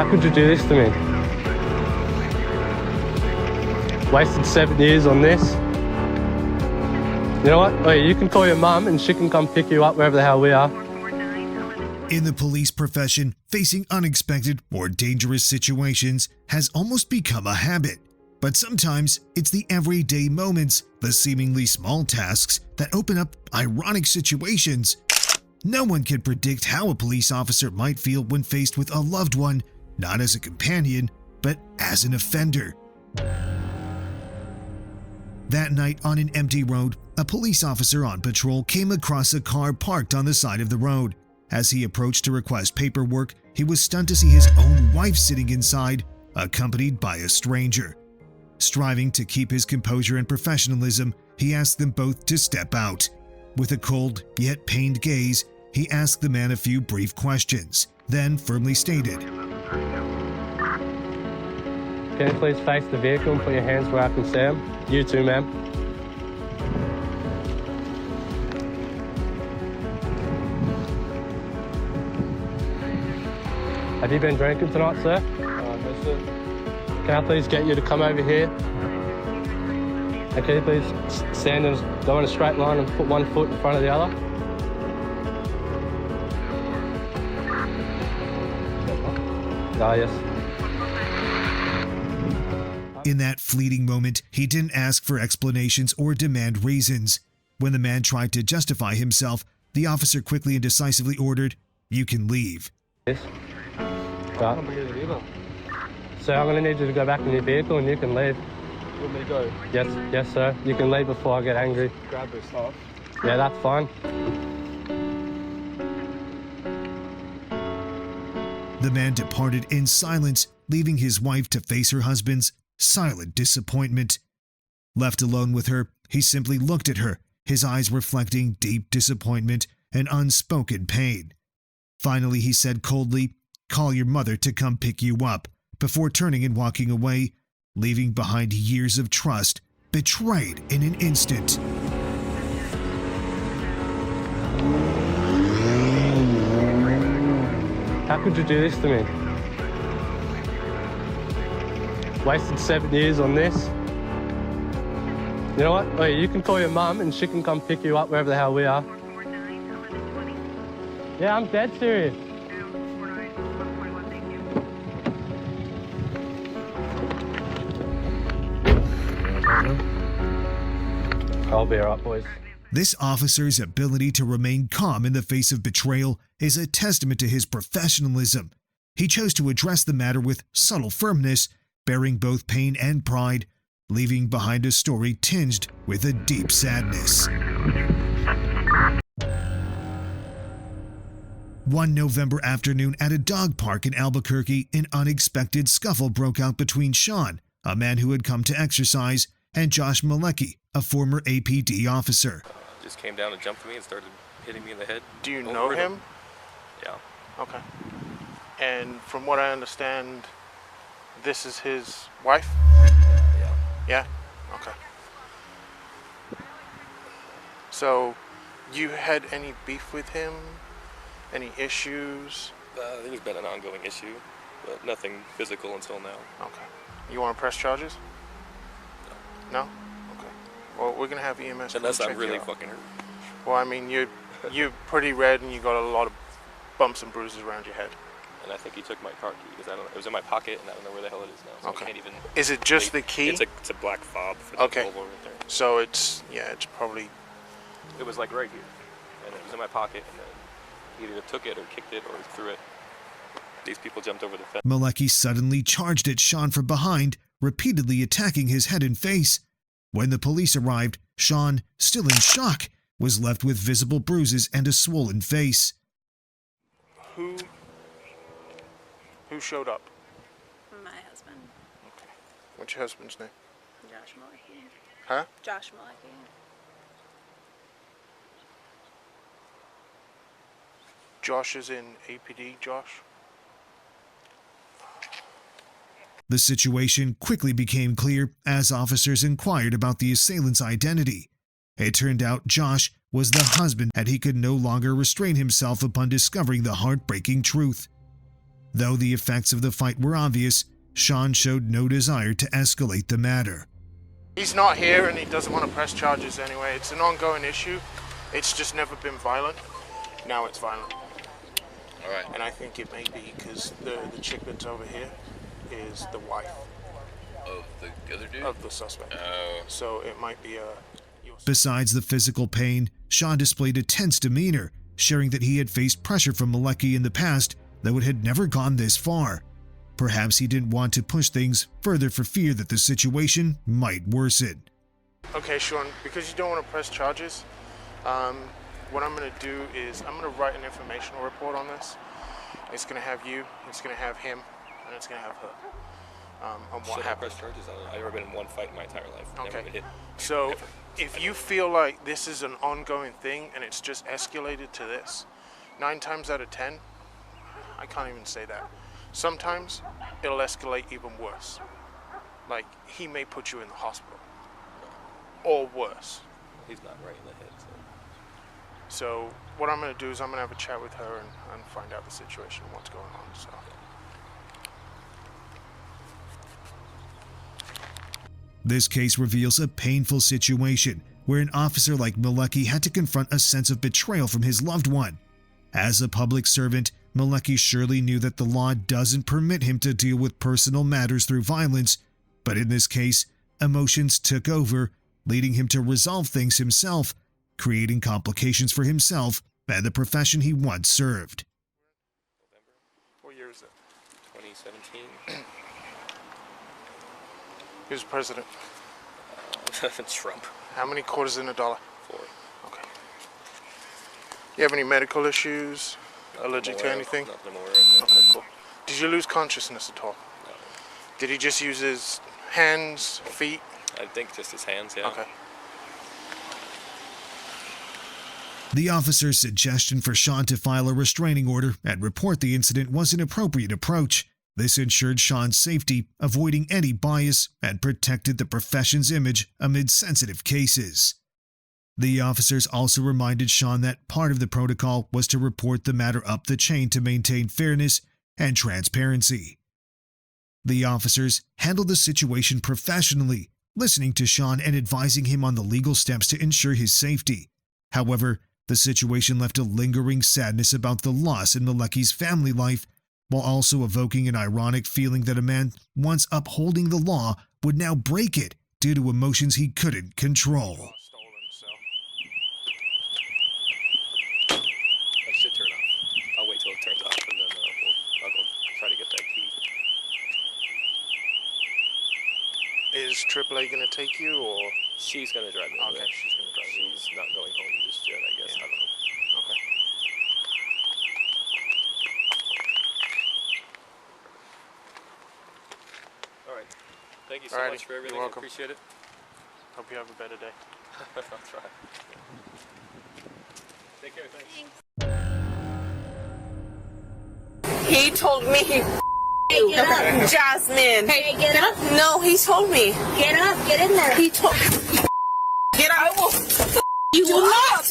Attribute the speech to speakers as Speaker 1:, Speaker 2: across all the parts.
Speaker 1: How could you do this to me? Wasted 7 years on this. You know what? Oh, yeah, you can call your mum and she can come pick you up wherever the hell we are.
Speaker 2: In the police profession, facing unexpected or dangerous situations has almost become a habit. But sometimes it's the everyday moments, the seemingly small tasks that open up ironic situations. No one can predict how a police officer might feel when faced with a loved one, not as a companion, but as an offender. That night on an empty road, a police officer on patrol came across a car parked on the side of the road. As he approached to request paperwork, he was stunned to see his own wife sitting inside, accompanied by a stranger. Striving to keep his composure and professionalism, he asked them both to step out. With a cold yet pained gaze, he asked the man a few brief questions, then firmly stated,
Speaker 1: Can you please face the vehicle and put your hands where I can see them? You too, ma'am. Have you been drinking tonight, sir?
Speaker 3: No, sir.
Speaker 1: Can I please get you to come over here? And can you please stand and go in a straight line and put one foot in front of the other? Ah, yes.
Speaker 2: In that fleeting moment, he didn't ask for explanations or demand reasons. When the man tried to justify himself, the officer quickly and decisively ordered, "You can leave."
Speaker 1: Yes. Right. So I'm going to need you to go back in your vehicle and you can leave.
Speaker 3: You want me to go?
Speaker 1: Yes, sir. You can leave before I get angry.
Speaker 3: Grab this stuff.
Speaker 1: Yeah, that's fine.
Speaker 2: The man departed in silence, leaving his wife to face her husband's silent disappointment. Left alone with her, he simply looked at her, his eyes reflecting deep disappointment and unspoken pain. Finally, he said coldly, "Call your mother to come pick you up," before turning and walking away, leaving behind years of trust, betrayed in an instant.
Speaker 1: How could you do this to me? Wasted 7 years on this. You know what? Oh, yeah, you can call your mum and she can come pick you up wherever the hell we are. Yeah, I'm dead serious. I'll be alright, boys.
Speaker 2: This officer's ability to remain calm in the face of betrayal is a testament to his professionalism. He chose to address the matter with subtle firmness, bearing both pain and pride, leaving behind a story tinged with a deep sadness. One November afternoon at a dog park in Albuquerque, an unexpected scuffle broke out between Sean, a man who had come to exercise, and Josh Malecki, a former APD officer.
Speaker 4: Just came down and jumped me and started hitting me in the head.
Speaker 5: Do you know him?
Speaker 4: Yeah.
Speaker 5: Okay. And from what I understand, this is his wife?
Speaker 4: Yeah.
Speaker 5: Yeah? Okay. So, you had any beef with him? Any issues?
Speaker 4: There's been an ongoing issue, but nothing physical until now.
Speaker 5: Okay. You want to press charges? No? Okay. Well, we're going to have EMS
Speaker 4: Unless
Speaker 5: check
Speaker 4: I'm really
Speaker 5: you out.
Speaker 4: fucking hurt.
Speaker 5: Well, I mean, you're pretty red and you got a lot of bumps and bruises around your head.
Speaker 4: And I think he took my car key because it was in my pocket and I don't know where the hell it is now. So
Speaker 5: Okay.
Speaker 4: I can't even.
Speaker 5: Is it just the key?
Speaker 4: It's a black fob for the
Speaker 5: Okay.
Speaker 4: Volvo right there.
Speaker 5: So it's probably...
Speaker 4: It was like right here, and it was in my pocket, and then he either took it or kicked it or threw it. These people jumped over the fence.
Speaker 2: Malecki suddenly charged at Sean from behind, repeatedly attacking his head and face. When the police arrived, Sean, still in shock, was left with visible bruises and a swollen face.
Speaker 5: Who showed up?
Speaker 6: My husband,
Speaker 5: Okay. What's your husband's name?
Speaker 6: Josh Malecki.
Speaker 5: Huh?
Speaker 6: Josh Malecki.
Speaker 5: Josh is in APD, Josh?
Speaker 2: The situation quickly became clear as officers inquired about the assailant's identity. It turned out Josh was the husband and he could no longer restrain himself upon discovering the heartbreaking truth. Though the effects of the fight were obvious, Sean showed no desire to escalate the matter.
Speaker 5: He's not here and he doesn't want to press charges anyway. It's an ongoing issue. It's just never been violent. Now it's violent.
Speaker 7: All right.
Speaker 5: And I think it may be because the chick that's over here is the wife
Speaker 7: Of the other dude?
Speaker 5: of the suspect.
Speaker 7: Oh.
Speaker 5: So it might be
Speaker 2: Besides the physical pain, Sean displayed a tense demeanor, sharing that he had faced pressure from Malecki in the past, though it had never gone this far. Perhaps he didn't want to push things further for fear that the situation might worsen.
Speaker 5: Okay, Sean, because you don't want to press charges, what I'm going to do is I'm going to write an informational report on this. It's going to have you, it's going to have him, and it's going to have her. On what
Speaker 4: Should I
Speaker 5: happened.
Speaker 4: press charges? I've never been in one fight in my entire life. Never
Speaker 5: Okay.
Speaker 4: been hit.
Speaker 5: So
Speaker 4: Ever.
Speaker 5: if you feel like this is an ongoing thing and it's just escalated to this, 9 times out of 10, I can't even say that. Sometimes it'll escalate even worse. Like he may put you in the hospital or worse.
Speaker 4: He's not right in the head.
Speaker 5: So what I'm going to do is I'm going to have a chat with her and find out the situation and what's going on. So.
Speaker 2: This case reveals a painful situation where an officer like Malecki had to confront a sense of betrayal from his loved one. As a public servant, Malecki surely knew that the law doesn't permit him to deal with personal matters through violence, but in this case, emotions took over, leading him to resolve things himself, creating complications for himself and the profession he once served.
Speaker 5: What year is it?
Speaker 4: 2017.
Speaker 5: Who's president?
Speaker 4: Trump.
Speaker 5: How many quarters in a dollar?
Speaker 4: 4.
Speaker 5: Okay. You have any medical issues? Allergic to anything?
Speaker 4: Nothing I'm aware of.
Speaker 5: Okay, cool. Did you lose consciousness at all?
Speaker 4: No.
Speaker 5: Did he just use his hands, feet?
Speaker 4: I think just his hands, yeah.
Speaker 5: Okay.
Speaker 2: The officer's suggestion for Sean to file a restraining order and report the incident was an appropriate approach. This ensured Sean's safety, avoiding any bias, and protected the profession's image amid sensitive cases. The officers also reminded Sean that part of the protocol was to report the matter up the chain to maintain fairness and transparency. The officers handled the situation professionally, listening to Sean and advising him on the legal steps to ensure his safety. However, the situation left a lingering sadness about the loss in Malecki's family life, while also evoking an ironic feeling that a man once upholding the law would now break it due to emotions he couldn't control.
Speaker 5: Stolen, so.
Speaker 4: I should turn off. I'll wait till it turns off and then I'll go try to get that key.
Speaker 5: Is AAA gonna take you or?
Speaker 4: She's gonna drive me. over
Speaker 5: Okay,
Speaker 4: there.
Speaker 5: she's gonna drive you.
Speaker 4: She's not going home just yet, I guess.
Speaker 5: Yeah.
Speaker 4: I don't know.
Speaker 5: Okay.
Speaker 4: All right. Thank you so
Speaker 5: Alrighty,
Speaker 4: much for everything.
Speaker 5: you're welcome.
Speaker 4: I appreciate it.
Speaker 5: Hope you have a better day.
Speaker 4: I'll try. Take care. Thanks.
Speaker 8: He told me he
Speaker 6: Hey, get up.
Speaker 8: Jasmine.
Speaker 6: Hey, get up.
Speaker 8: No, he told me.
Speaker 6: Get up. Get in there.
Speaker 8: He told Get up. I will
Speaker 6: You will not.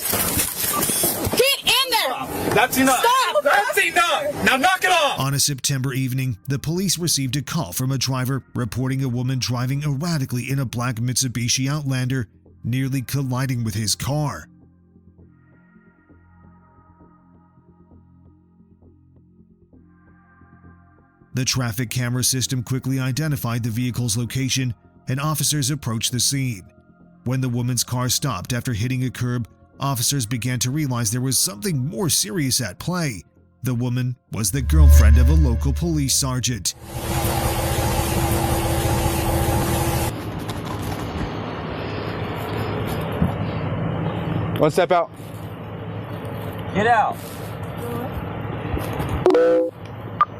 Speaker 8: get in there.
Speaker 9: That's enough.
Speaker 8: Stop.
Speaker 9: That's enough. Now knock it off.
Speaker 2: On a September evening, the police received a call from a driver reporting a woman driving erratically in a black Mitsubishi Outlander, nearly colliding with his car. The traffic camera system quickly identified the vehicle's location, and officers approached the scene. When the woman's car stopped after hitting a curb, officers began to realize there was something more serious at play. The woman was the girlfriend of a local police sergeant.
Speaker 9: One step out. Get out.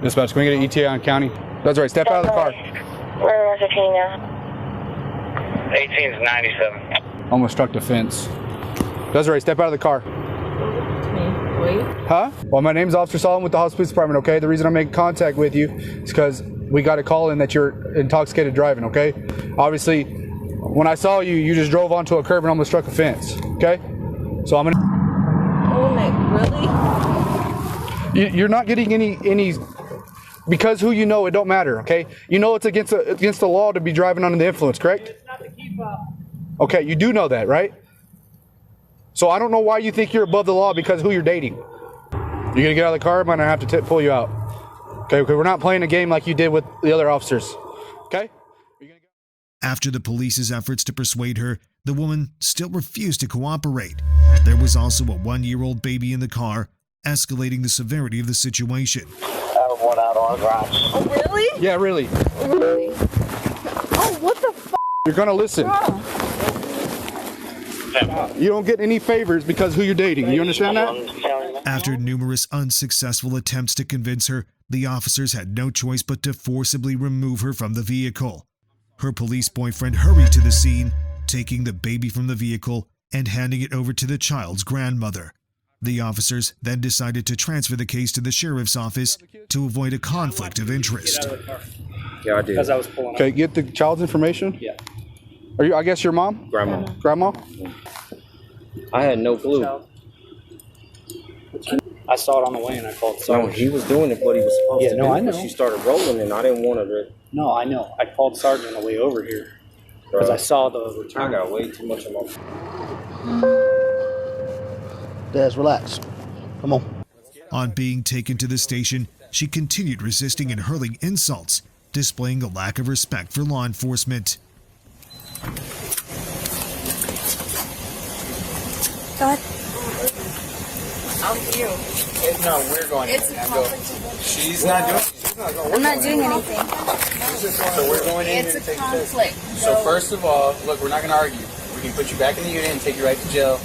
Speaker 9: Dispatch, can we get an ETA on county? That's right, step out of the car.
Speaker 10: Where is it now?
Speaker 11: 18's 97.
Speaker 9: Almost struck the fence. That's right, step out of the car. Huh? Well, my name's Officer Solomon with the House Police Department, okay? The reason I'm making contact with you is because we got a call in that you're intoxicated driving, okay? Obviously, when I saw you, you just drove onto a curb and almost struck a fence, okay? So I'm gonna...
Speaker 8: Oh my, really?
Speaker 9: You're not getting any because who you know, it don't matter, okay? You know it's against the law to be driving under the influence, correct? Okay, you do know that, right? So I don't know why you think you're above the law because who you're dating. You're gonna get out of the car, I'm gonna have to pull you out. Okay, because we're not playing a game like you did with the other officers, okay?
Speaker 2: After the police's efforts to persuade her, the woman still refused to cooperate. There was also a 1-year-old baby in the car, escalating the severity of the situation.
Speaker 11: One out on the garage.
Speaker 8: Oh, really?
Speaker 9: Yeah, really.
Speaker 8: Really? Oh, what the f***?
Speaker 9: You're gonna listen. You don't get any favors because who you're dating. You understand that?
Speaker 2: After numerous unsuccessful attempts to convince her, the officers had no choice but to forcibly remove her from the vehicle. Her police boyfriend hurried to the scene, taking the baby from the vehicle and handing it over to the child's grandmother. The officers then decided to transfer the case to the sheriff's office to avoid a conflict of interest.
Speaker 3: Yeah, I did. Because I was pulling
Speaker 9: Okay, get the child's information?
Speaker 3: Yeah.
Speaker 9: Are you, I guess your mom?
Speaker 3: Grandma.
Speaker 9: Grandma?
Speaker 3: I had no clue. I saw it on the way and I called Sarge. No, he was doing it what he was supposed to do. I know. She started rolling and I didn't want her to. No, I know. I called Sarge on the way over here. Because I saw the return. I got way too much of my...
Speaker 12: Daz, relax. Come on.
Speaker 2: On being taken to the station, she continued resisting and hurling insults, displaying a lack of respect for law enforcement.
Speaker 6: God.
Speaker 8: I'm you.
Speaker 3: No, we're going
Speaker 8: It's
Speaker 3: in.
Speaker 8: a conflict.
Speaker 3: She's not doing
Speaker 6: I'm not doing anything.
Speaker 3: So we're going in.
Speaker 8: It's a conflict.
Speaker 3: So first of all, look, we're not going to argue. We can put you back in the unit and take you right to jail.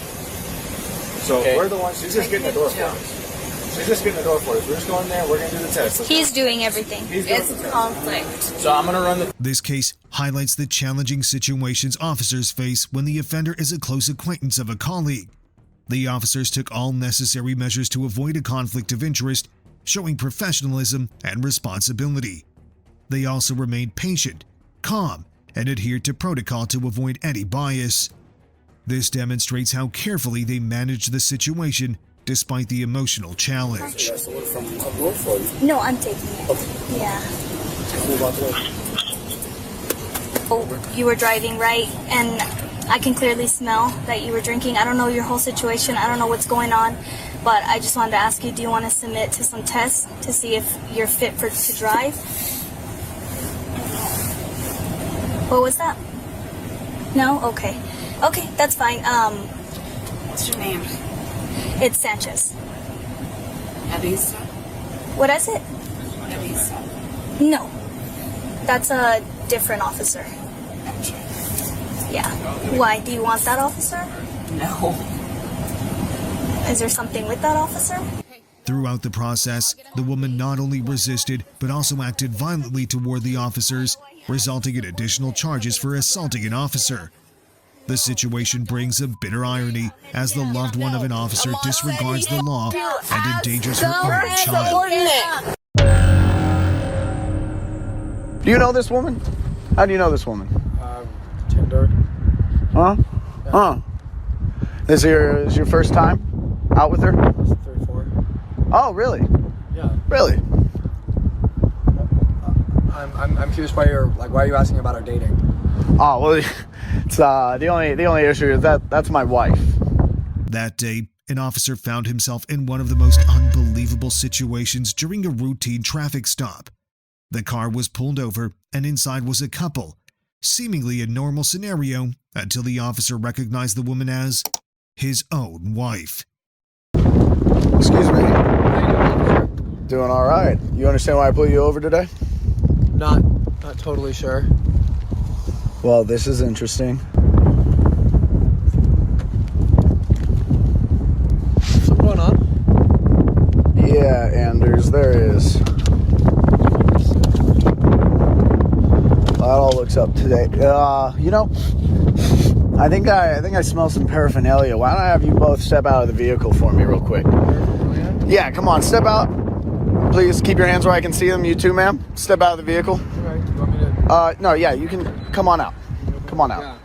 Speaker 3: So we're the ones. She's just getting the door for us. She's just getting the door for us. We're just going there. We're going to do the test.
Speaker 6: He's doing everything.
Speaker 8: It's a conflict.
Speaker 3: So I'm going to run the...
Speaker 2: This case highlights the challenging situations officers face when the offender is a close acquaintance of a colleague. The officers took all necessary measures to avoid a conflict of interest, showing professionalism and responsibility. They also remained patient, calm, and adhered to protocol to avoid any bias. This demonstrates how carefully they managed the situation despite the emotional challenge.
Speaker 6: No, I'm taking it. Yeah. Oh, you were driving, right? And I can clearly smell that you were drinking. I don't know your whole situation. I don't know what's going on. But I just wanted to ask you, do you want to submit to some tests to see if you're fit to drive? What was that? No? Okay. Okay, that's fine.
Speaker 8: What's your name?
Speaker 6: It's Sanchez.
Speaker 8: Elisa?
Speaker 6: What is it?
Speaker 8: Elisa.
Speaker 6: No. That's a different officer. Yeah. Why? Do you want that officer?
Speaker 8: No.
Speaker 6: Is there something with that officer?
Speaker 2: Throughout the process, the woman not only resisted, but also acted violently toward the officers, resulting in additional charges for assaulting an officer. The situation brings a bitter irony as the loved one of an officer disregards the law and endangers her own child.
Speaker 12: Do you know this woman? How do you know this woman?
Speaker 3: Tinder.
Speaker 12: Huh?
Speaker 3: Yeah.
Speaker 12: Huh? Is your first time out with her?
Speaker 3: 3, 4.
Speaker 12: Oh, really?
Speaker 3: Yeah.
Speaker 12: Really?
Speaker 3: I'm curious why are you asking about our dating?
Speaker 12: Oh, well, it's the only issue is that's my wife.
Speaker 2: That day, an officer found himself in one of the most unbelievable situations during a routine traffic stop. The car was pulled over, and inside was a couple, seemingly a normal scenario until the officer recognized the woman as his own wife.
Speaker 12: Excuse me. Doing all right. You understand why I pulled you over today?
Speaker 3: Not totally sure.
Speaker 12: Well, this is interesting.
Speaker 3: Something going on?
Speaker 12: Yeah, Anders, there is. That all looks up to date. You know, I think I smell some paraphernalia. Why don't I have you both step out of the vehicle for me real quick? Yeah, come on, step out. Please keep your hands where I can see them. You too, ma'am. Step out of the vehicle.
Speaker 3: Okay. You want me to...
Speaker 12: No, yeah, you can come on out. Come on out.
Speaker 3: Yeah.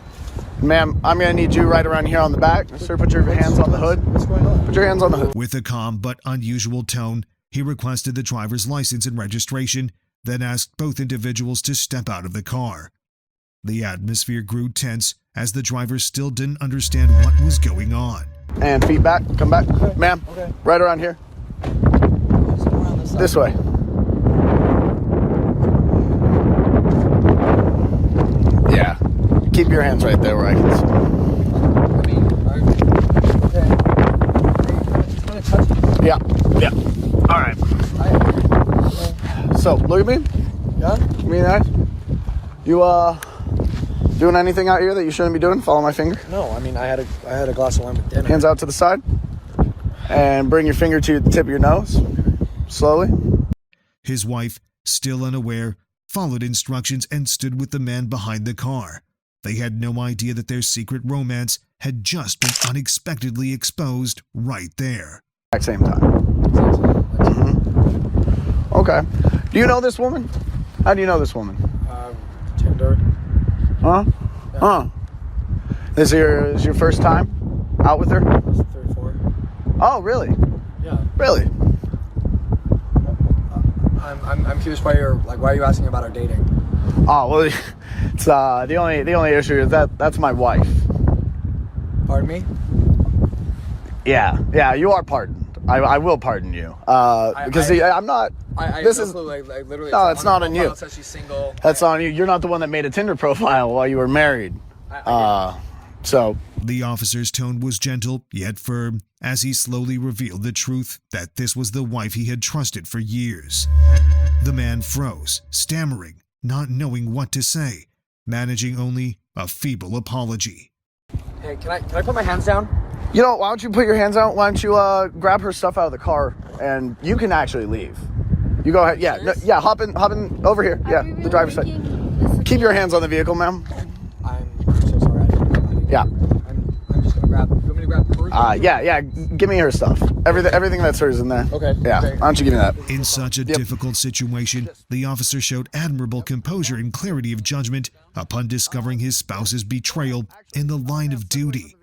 Speaker 12: Ma'am, I'm going to need you right around here on the back. Sir, put your hands on the hood.
Speaker 3: What's going on?
Speaker 12: Put your hands on the hood.
Speaker 2: With a calm but unusual tone, He requested the driver's license and registration, then asked both individuals to step out of the car. The atmosphere grew tense as the driver still didn't understand what was going on.
Speaker 12: And feet back, come back. Okay. Ma'am, okay. Right around here. This way. Yeah. Keep your hands right there where I can see. Yeah, yeah. All right. So, look at me.
Speaker 13: Yeah?
Speaker 12: Me and I. You, doing anything out here that you shouldn't be doing? Follow my finger.
Speaker 13: No, I mean, I had a glass of wine with dinner.
Speaker 12: Hands out to the side. And bring your finger to the tip of your nose. Slowly.
Speaker 2: His wife, still unaware, followed instructions and stood with the man behind the car. They had no idea that their secret romance had just been unexpectedly exposed right there.
Speaker 12: At the same time. Mm-hmm. Okay. Do you know this woman? How do you know this woman?
Speaker 13: Tinder.
Speaker 12: Huh? Yeah. Huh? This is your first time out with her?
Speaker 13: 3 or 4.
Speaker 12: Oh, really?
Speaker 13: Yeah.
Speaker 12: Really?
Speaker 13: I'm curious why are you asking about our dating?
Speaker 12: Oh, well, it's the only issue is that's my wife.
Speaker 13: Pardon me?
Speaker 12: Yeah, you are pardoned. I will pardon you. Because I'm not. This is
Speaker 13: literally.
Speaker 12: No, it's not on you.
Speaker 13: It says she's single.
Speaker 12: That's on you. You're not the one that made a Tinder profile while you were married. So
Speaker 2: the officer's tone was gentle yet firm as he slowly revealed the truth that this was the wife he had trusted for years. The man froze, stammering, not knowing what to say, managing only a feeble apology.
Speaker 13: Hey, can I put my hands down?
Speaker 12: You know, why don't you put your hands out? Why don't you grab her stuff out of the car and you can actually leave. You go ahead. Yeah, yeah. Hop in over here. Yeah, the driver's side. Keep your hands on the vehicle, ma'am.
Speaker 13: I'm so sorry.
Speaker 12: Yeah.
Speaker 13: I'm just gonna grab. You want me to grab her?
Speaker 12: Yeah. Give me her stuff. Everything that's hers in there.
Speaker 13: Okay.
Speaker 12: Yeah.
Speaker 13: Okay.
Speaker 12: Why don't you give me that?
Speaker 2: In such a difficult situation, the officer showed admirable composure and clarity of judgment upon discovering his spouse's betrayal in the line of duty.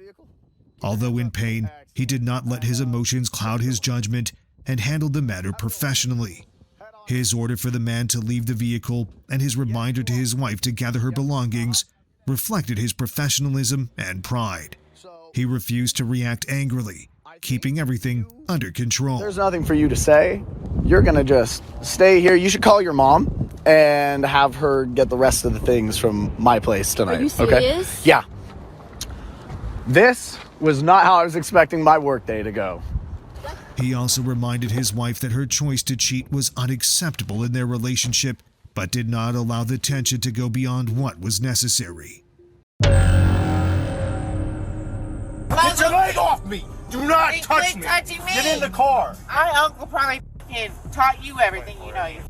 Speaker 2: Although in pain, he did not let his emotions cloud his judgment and handled the matter professionally. His order for the man to leave the vehicle and his reminder to his wife to gather her belongings reflected his professionalism and pride. He refused to react angrily, keeping everything under control.
Speaker 12: There's nothing for you to say. You're gonna just stay here. You should call your mom and have her get the rest of the things from my place tonight.
Speaker 6: Are you serious?
Speaker 12: Okay? Yeah. This was not how I was expecting my workday to go.
Speaker 2: He also reminded his wife that her choice to cheat was unacceptable in their relationship, but did not allow the tension to go beyond what was necessary.
Speaker 14: Get your leg off me! Do not touch me! Get in the car!
Speaker 15: My uncle probably taught you everything you know.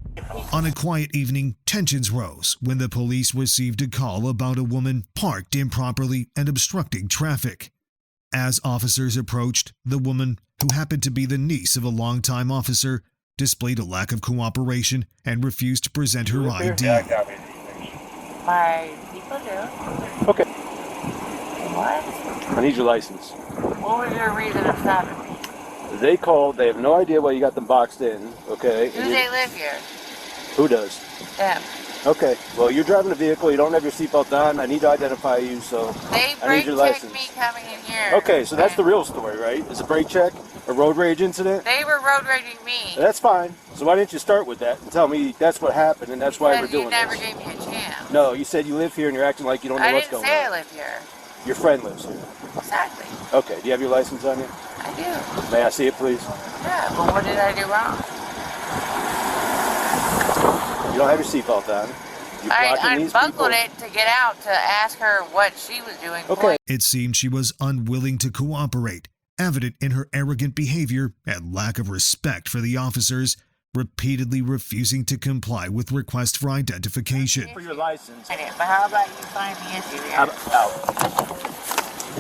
Speaker 2: On a quiet evening, tensions rose when the police received a call about a woman parked improperly and obstructing traffic. As officers approached, the woman, who happened to be the niece of a longtime officer, displayed a lack of cooperation and refused to present her ID.
Speaker 15: My people do.
Speaker 16: Okay.
Speaker 15: What?
Speaker 16: I need your license.
Speaker 15: What was your reason of stopping me?
Speaker 16: They called. They have no idea why you got them boxed in. Okay.
Speaker 15: Do they live here?
Speaker 16: Who does?
Speaker 15: Them.
Speaker 16: Okay. Well, you're driving a vehicle. You don't have your seatbelt on. I need to identify you, so
Speaker 15: They
Speaker 16: I need your
Speaker 15: brake checked
Speaker 16: license.
Speaker 15: me coming in here.
Speaker 16: Okay, so that's the real story, right? It's a brake check, a road rage incident.
Speaker 15: They were road raging me.
Speaker 16: That's fine. So why didn't you start with that and tell me that's what happened and that's why we're doing
Speaker 15: You never
Speaker 16: this?
Speaker 15: gave me a chance.
Speaker 16: No, you said you live here and you're acting like you don't know what's going on.
Speaker 15: I didn't say I live here.
Speaker 16: Your friend lives here.
Speaker 15: Exactly.
Speaker 16: Okay, do you have your license on you?
Speaker 15: I do.
Speaker 16: May I see it, please?
Speaker 15: Yeah, but what did I do wrong?
Speaker 16: You don't have your seatbelt on. You're
Speaker 15: I
Speaker 16: blocking these people.
Speaker 15: unbuckled it to get out to ask her what she was doing.
Speaker 16: Okay.
Speaker 2: It seemed she was unwilling to cooperate, evident in her arrogant behavior and lack of respect for the officers, repeatedly refusing to comply with requests for identification.
Speaker 16: For your license.
Speaker 15: But how about you find the issue here?
Speaker 16: Out.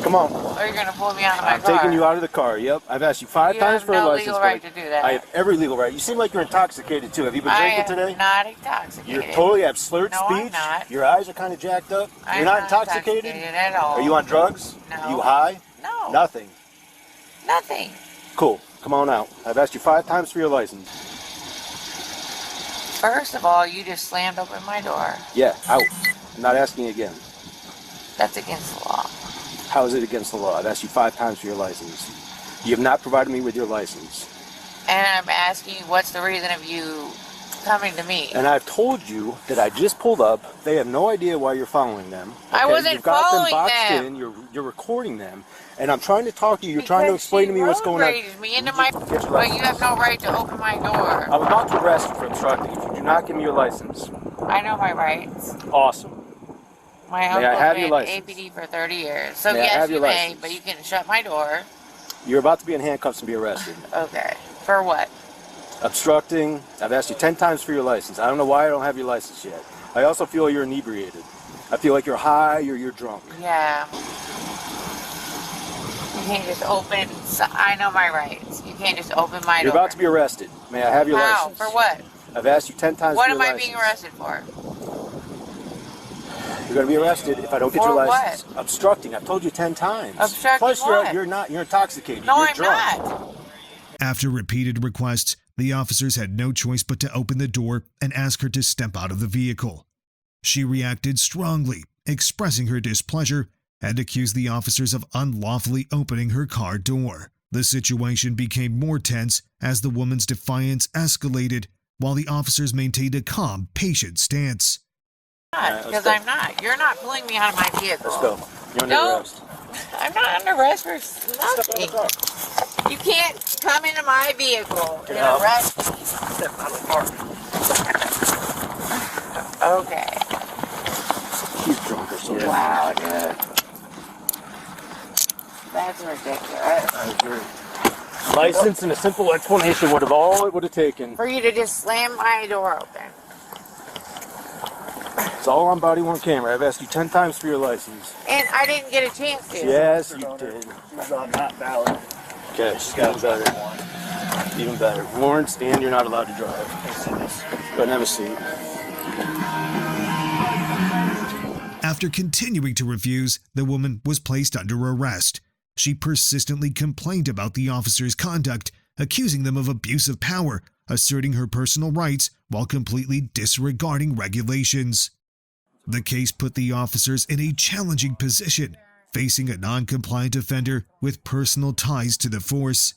Speaker 16: Come on.
Speaker 15: Or you're going to pull me out of my
Speaker 16: I'm
Speaker 15: car.
Speaker 16: taking you out of the car. Yep. I've asked you 5 times for a license.
Speaker 15: You have no legal right to do that.
Speaker 16: I have every legal right. You seem like you're intoxicated too. Have you been drinking today?
Speaker 15: I am not intoxicated.
Speaker 16: You totally have slurred
Speaker 15: No,
Speaker 16: speech.
Speaker 15: I'm not.
Speaker 16: Your eyes are kind of jacked up.
Speaker 15: I'm
Speaker 16: You're not intoxicated?
Speaker 15: at all.
Speaker 16: Are you on drugs?
Speaker 15: No.
Speaker 16: Are you high?
Speaker 15: No.
Speaker 16: Nothing.
Speaker 15: Nothing.
Speaker 16: Cool. Come on out. I've asked you 5 times for your license.
Speaker 15: First of all, you just slammed open my door.
Speaker 16: Yeah, out. I'm not asking again.
Speaker 15: That's against the law.
Speaker 16: How is it against the law? I've asked you 5 times for your license. You have not provided me with your license.
Speaker 15: And I'm asking you, what's the reason of you coming to me?
Speaker 16: And I've told you that I just pulled up. They have no idea why you're following them. Okay?
Speaker 15: I wasn't
Speaker 16: You've got
Speaker 15: following
Speaker 16: them boxed
Speaker 15: them.
Speaker 16: in. You're recording them. And I'm trying to talk to you. You're trying to explain to me what's going on.
Speaker 15: Raged me into my. But you have no right to open my door.
Speaker 16: I'm about to arrest you for obstructing if you do not give me your license.
Speaker 15: I know my rights.
Speaker 16: Awesome.
Speaker 15: My
Speaker 16: May I have
Speaker 15: uncle's
Speaker 16: your
Speaker 15: been
Speaker 16: license?
Speaker 15: APD for 30 years. So
Speaker 16: May I
Speaker 15: yes,
Speaker 16: have
Speaker 15: you
Speaker 16: your
Speaker 15: may,
Speaker 16: license?
Speaker 15: but you can shut my door.
Speaker 16: You're about to be in handcuffs and be arrested.
Speaker 15: Okay. For what?
Speaker 16: Obstructing. I've asked you 10 times for your license. I don't know why I don't have your license yet. I also feel you're inebriated. I feel like you're high or you're drunk.
Speaker 15: Yeah. You can't just open. So I know my rights. You can't just open my door.
Speaker 16: You're about to be arrested. May I have your
Speaker 15: How?
Speaker 16: license?
Speaker 15: For what?
Speaker 16: I've asked you 10 times
Speaker 15: What
Speaker 16: for your
Speaker 15: am I
Speaker 16: license.
Speaker 15: being arrested for?
Speaker 16: You're going to be arrested if I don't get
Speaker 15: For
Speaker 16: your license. What? Obstructing. I've told you 10 times.
Speaker 15: Obstructing
Speaker 16: Plus,
Speaker 15: what?
Speaker 16: you're intoxicated.
Speaker 15: No,
Speaker 16: you're
Speaker 15: I'm
Speaker 16: drunk.
Speaker 15: not.
Speaker 2: After repeated requests, the officers had no choice but to open the door and ask her to step out of the vehicle. She reacted strongly, expressing her displeasure and accused the officers of unlawfully opening her car door. The situation became more tense as the woman's defiance escalated, while the officers maintained a calm, patient stance.
Speaker 15: Because I'm not. You're not pulling me out of my vehicle.
Speaker 16: Let's go. You're under arrest.
Speaker 15: I'm not under arrest for nothing. You can't come into my vehicle and arrest me.
Speaker 16: Step out of the car.
Speaker 15: Okay.
Speaker 16: She's drunk or something.
Speaker 15: Wow, dude. That's ridiculous.
Speaker 16: I agree. License and a simple explanation would have all it would have taken.
Speaker 15: For you to just slam my door open.
Speaker 16: It's all on body-worn camera. I've asked you 10 times for your license.
Speaker 15: And I didn't get a chance to.
Speaker 16: Yes, you did.
Speaker 14: She's not valid.
Speaker 16: Okay, even better. Even better. Warrants, and you're not allowed to drive. Go ahead and have a seat.
Speaker 2: After continuing to refuse, the woman was placed under arrest. She persistently complained about the officers' conduct, accusing them of abuse of power, asserting her personal rights while completely disregarding regulations. The case put the officers in a challenging position, facing a non-compliant offender with personal ties to the force.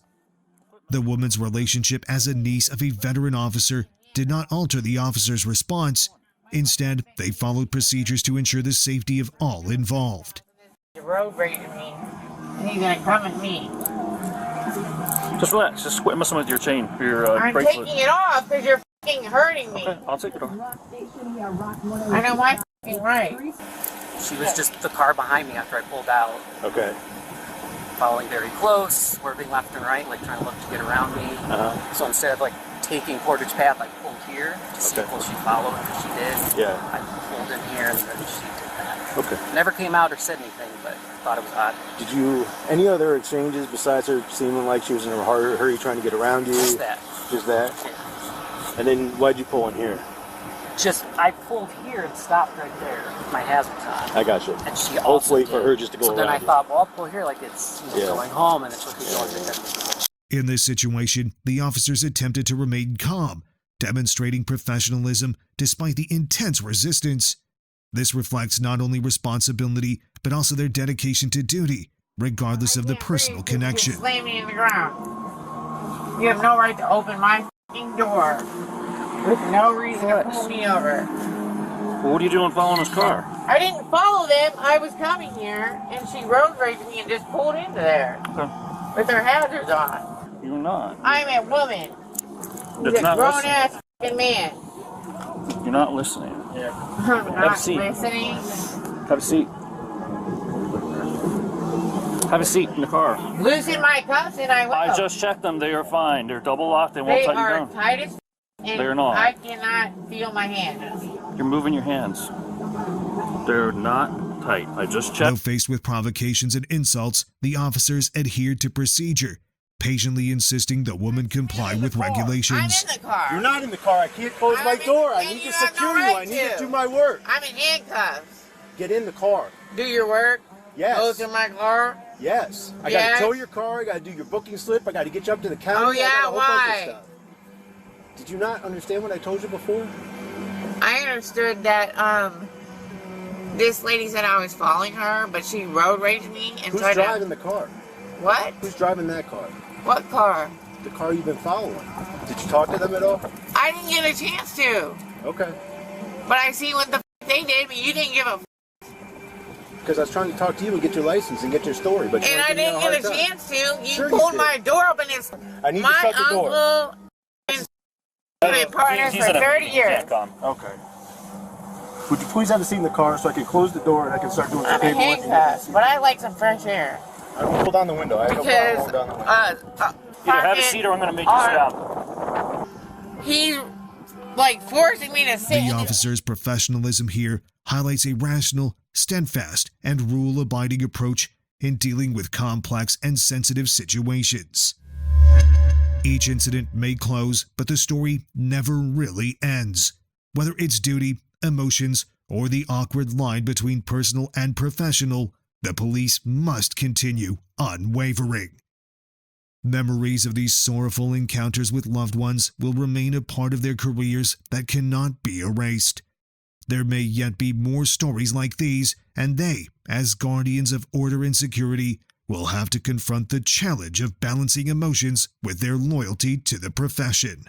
Speaker 2: The woman's relationship as a niece of a veteran officer did not alter the officers' response. Instead, they followed procedures to ensure the safety of all involved.
Speaker 15: The road rage me, and he's gonna come at me.
Speaker 17: Just relax. Just quit messing with your chain. Your
Speaker 15: I'm
Speaker 17: bracelet.
Speaker 15: taking it off because you're f***ing hurting me.
Speaker 17: Okay, I'll take it off.
Speaker 15: I know my f***ing right.
Speaker 13: She was just the car behind me after I pulled out.
Speaker 16: Okay.
Speaker 13: Following very close, swerving left and right, like trying to look to get around me. So instead of like taking Portage Path, I pulled here to see if she followed, and she did.
Speaker 16: Yeah.
Speaker 13: I pulled in here and then she did that.
Speaker 16: Okay.
Speaker 13: Never came out or said anything, but I thought it was odd.
Speaker 16: Did you, any other exchanges besides her seeming like she was in a hurry trying to get around you?
Speaker 13: Just that.
Speaker 16: Just that?
Speaker 13: Yeah.
Speaker 16: And then why'd you pull in here?
Speaker 13: Just, I pulled here and stopped right there with my hazards on.
Speaker 16: I got you.
Speaker 13: And she
Speaker 16: Let's
Speaker 13: also
Speaker 16: wait for
Speaker 13: did.
Speaker 16: her just to go
Speaker 13: So then
Speaker 16: around
Speaker 13: I
Speaker 16: you.
Speaker 13: thought, well, I'll pull here like it's going home, and then she'll keep going right there.
Speaker 2: In this situation, the officers attempted to remain calm, demonstrating professionalism despite the intense resistance. This reflects not only responsibility, but also their dedication to duty, regardless of the personal connection.
Speaker 15: You slam me in the ground. You have no right to open my f***ing door with no reason to pull me over.
Speaker 17: Well, what are you doing following his car?
Speaker 15: I didn't follow them. I was coming here, and she road raged me and just pulled into there with her hazards on.
Speaker 17: You're not.
Speaker 15: I'm a woman. He's
Speaker 17: That's
Speaker 15: a
Speaker 17: not
Speaker 15: grown-ass f***ing man.
Speaker 17: You're not listening.
Speaker 15: I'm
Speaker 17: Have a
Speaker 15: not
Speaker 17: seat.
Speaker 15: listening.
Speaker 17: Have a seat. Have a seat in the car.
Speaker 15: Loosen my cuffs and I will.
Speaker 17: I just checked them. They are fine. They're double locked. They won't
Speaker 15: They
Speaker 17: tighten
Speaker 15: are
Speaker 17: down.
Speaker 15: tight as f***, and
Speaker 17: They're not.
Speaker 15: I cannot feel my hands.
Speaker 17: You're moving your hands. They're not tight. I just checked.
Speaker 2: Though faced with provocations and insults, the officers adhered to procedure, patiently insisting the woman comply with regulations.
Speaker 15: I'm in the car.
Speaker 16: You're not in the car. I can't close my door. I need to secure you. I need to do my work.
Speaker 15: I'm in handcuffs.
Speaker 16: Get in the car.
Speaker 15: Do your work.
Speaker 16: Yes.
Speaker 15: Go to my car.
Speaker 16: Yes. I got
Speaker 15: Yes.
Speaker 16: to tow your car. I got to do your booking slip. I got to get you up to the county.
Speaker 15: Oh,
Speaker 16: I got
Speaker 15: yeah,
Speaker 16: a whole bunch of
Speaker 15: why?
Speaker 16: stuff. Did you not understand what I told you before?
Speaker 15: I understood that this lady said I was following her, but she road raged me and
Speaker 16: Who's
Speaker 15: tried
Speaker 16: driving the car?
Speaker 15: What?
Speaker 16: Who's driving that car?
Speaker 15: What car?
Speaker 16: The car you've been following. Did you talk to them at all?
Speaker 15: I didn't get a chance to.
Speaker 16: Okay.
Speaker 15: But I see what the they did, but you didn't give a
Speaker 16: Because I was trying to talk to you and get your license and get your story, but you
Speaker 15: and
Speaker 16: weren't
Speaker 15: I
Speaker 16: giving me
Speaker 15: didn't get a
Speaker 16: hard time.
Speaker 15: chance to. You
Speaker 16: Sure you
Speaker 15: pulled
Speaker 16: did.
Speaker 15: my door open. It's
Speaker 16: I need to
Speaker 15: my
Speaker 16: shut the door.
Speaker 15: uncle and been partners
Speaker 17: He's
Speaker 15: for
Speaker 17: in a
Speaker 15: 30 years.
Speaker 16: Okay. Would you please have a seat in the car so I can close the door and I can start doing some
Speaker 15: I'm a
Speaker 16: paperwork?
Speaker 15: handcuff, but I like some fresh air.
Speaker 16: I will pull down the window. I have no problem rolling down the window.
Speaker 17: Either have a seat or I'm going to make you stop.
Speaker 15: He's like forcing me to sit.
Speaker 2: The officer's professionalism here highlights a rational, steadfast, and rule-abiding approach in dealing with complex and sensitive situations. Each incident may close, but the story never really ends. Whether it's duty, emotions, or the awkward line between personal and professional, the police must continue unwavering. Memories of these sorrowful encounters with loved ones will remain a part of their careers that cannot be erased. There may yet be more stories like these, and they, as guardians of order and security, will have to confront the challenge of balancing emotions with their loyalty to the profession.